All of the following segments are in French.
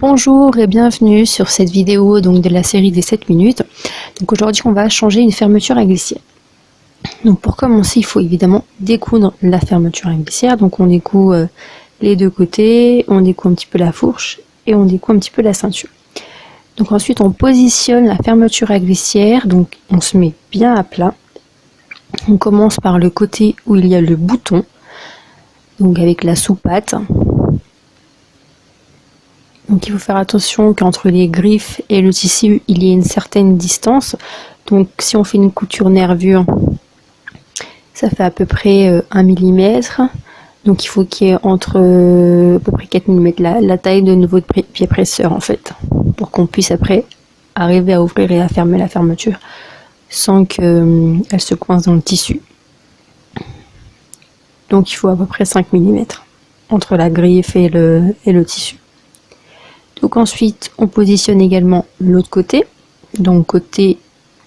Bonjour et bienvenue sur cette vidéo donc de la série des 7 minutes. Donc aujourd'hui on va changer une fermeture à glissière. Donc pour commencer il faut évidemment découdre la fermeture à glissière. Donc on découd les deux côtés, on découd un petit peu la fourche et on découd un petit peu la ceinture. Donc ensuite on positionne la fermeture à glissière, donc on se met bien à plat. On commence par le côté où il y a le bouton, donc avec la sous-patte. Donc il faut faire attention qu'entre les griffes et le tissu, il y ait une certaine distance. Donc si on fait une couture nervure, ça fait à peu près 1 mm. Donc il faut qu'il y ait entre à peu près 4 mm, la taille de votre pied presseur en fait, pour qu'on puisse après arriver à ouvrir et à fermer la fermeture sans qu'elle se coince dans le tissu. Donc il faut à peu près 5 mm entre la griffe et le tissu. Donc ensuite, on positionne également l'autre côté, donc côté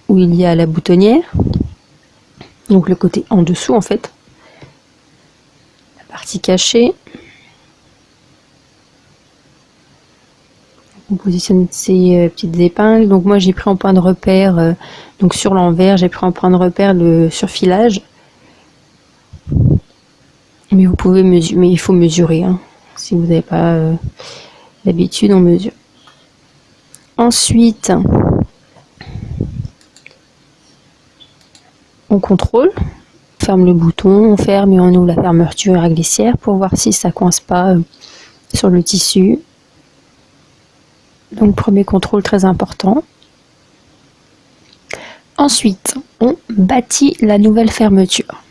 où il y a la boutonnière, donc le côté en dessous en fait, la partie cachée. On positionne ces petites épingles. Donc moi j'ai pris en point de repère, donc sur l'envers, j'ai pris en point de repère le surfilage. Mais vous pouvez mesurer, mais il faut mesurer, hein. Si vous n'avez pas d'habitude, on mesure. Ensuite, on contrôle, on ferme le bouton, on ferme et on ouvre la fermeture à glissière pour voir si ça coince pas sur le tissu. Donc premier contrôle très important. Ensuite, on bâtit la nouvelle fermeture.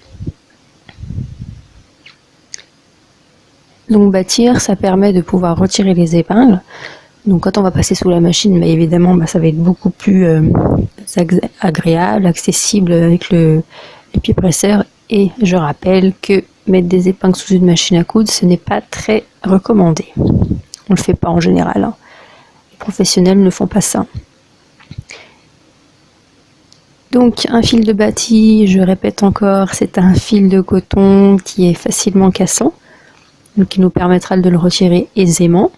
Donc bâtir, ça permet de pouvoir retirer les épingles. Donc quand on va passer sous la machine, bah, évidemment ça va être beaucoup plus agréable, accessible avec le pied presseur. Et je rappelle que mettre des épingles sous une machine à coudre, ce n'est pas très recommandé. On le fait pas en général, hein. Les professionnels ne font pas ça. Donc un fil de bâti, je répète encore, c'est un fil de coton qui est facilement cassant, donc qui nous permettra de le retirer aisément.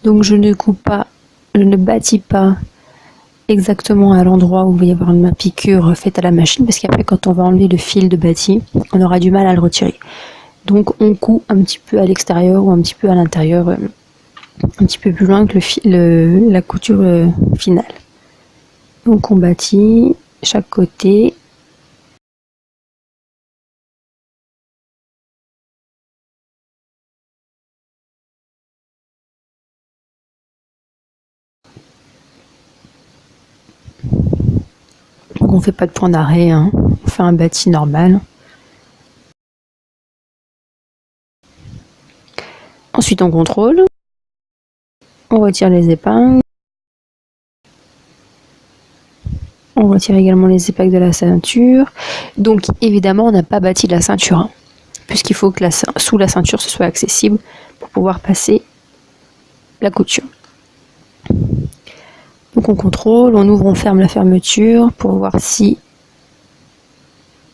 Donc je ne coupe pas, je ne bâtis pas exactement à l'endroit où il va y avoir une piqûre faite à la machine, parce qu'après quand on va enlever le fil de bâti, on aura du mal à le retirer. Donc on coud un petit peu à l'extérieur ou un petit peu à l'intérieur, un petit peu plus loin que la couture finale. Donc on bâtit chaque côté. Donc on fait pas de point d'arrêt, hein. On fait un bâti normal. Ensuite on contrôle. On retire les épingles. On retire également les épingles de la ceinture. Donc évidemment on n'a pas bâti la ceinture, hein, puisqu'il faut que sous la ceinture ce soit accessible pour pouvoir passer la couture. Donc on contrôle, on ouvre, on ferme la fermeture pour voir si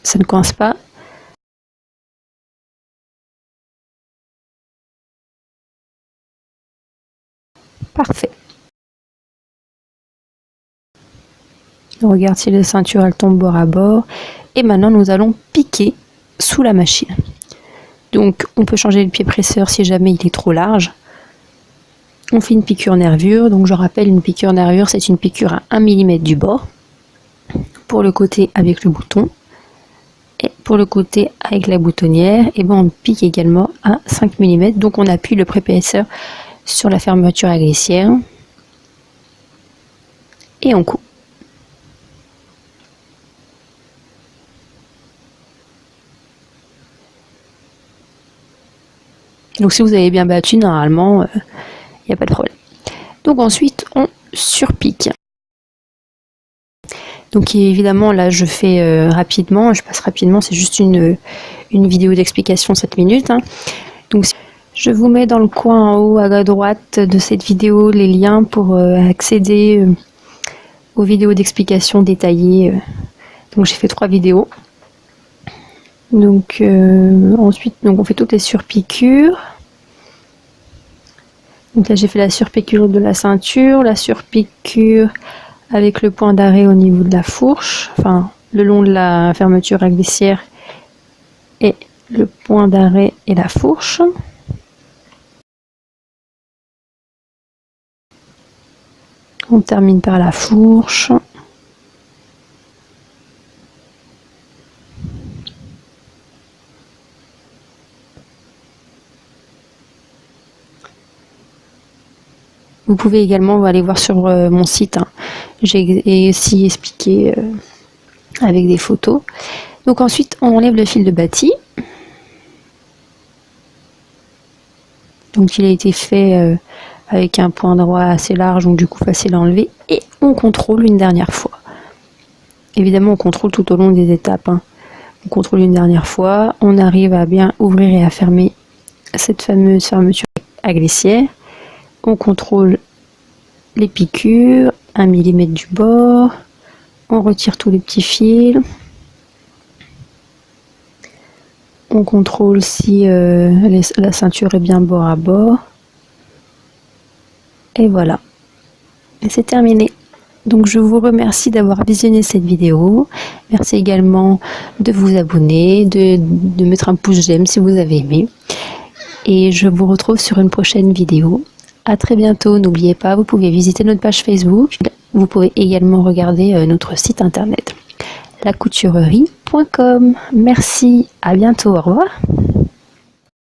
ça ne coince pas. Parfait. On regarde si la ceinture elle tombe bord à bord. Et maintenant nous allons piquer sous la machine. Donc on peut changer le pied presseur si jamais il est trop large. On fait une piqûre nervure. Donc je rappelle, une piqûre nervure, c'est une piqûre à 1 mm du bord. Pour le côté avec le bouton. Et pour le côté avec la boutonnière, et ben on pique également à 5 mm. Donc on appuie le pré-presseur sur la fermeture à glissière. Et on coupe. Donc si vous avez bien battu, normalement, il n'y a pas de problème. Donc ensuite, on surpique. Donc évidemment, là, je fais rapidement, je passe rapidement, c'est juste une vidéo d'explication 7 minutes. Hein. Donc je vous mets dans le coin en haut à droite de cette vidéo les liens pour accéder aux vidéos d'explication détaillées. Donc j'ai fait 3 vidéos. Donc ensuite, donc on fait toutes les surpiqûres. Donc là j'ai fait la surpiqûre de la ceinture, la surpiqûre avec le point d'arrêt au niveau de la fourche, enfin le long de la fermeture à glissière et le point d'arrêt et la fourche. On termine par la fourche. Vous pouvez également aller voir sur mon site, hein. J'ai aussi expliqué avec des photos. Donc ensuite on enlève le fil de bâti. Donc il a été fait avec un point droit assez large, donc du coup facile à enlever. Et on contrôle une dernière fois. Évidemment on contrôle tout au long des étapes, hein. On contrôle une dernière fois, on arrive à bien ouvrir et à fermer cette fameuse fermeture à glissière. On contrôle les piqûres, 1 mm du bord, on retire tous les petits fils, on contrôle si la ceinture est bien bord à bord, et voilà, et c'est terminé. Donc je vous remercie d'avoir visionné cette vidéo, merci également de vous abonner, de mettre un pouce j'aime si vous avez aimé, et je vous retrouve sur une prochaine vidéo. À très bientôt, n'oubliez pas, vous pouvez visiter notre page Facebook, vous pouvez également regarder notre site internet lacouturerie.com. Merci, à bientôt, au revoir.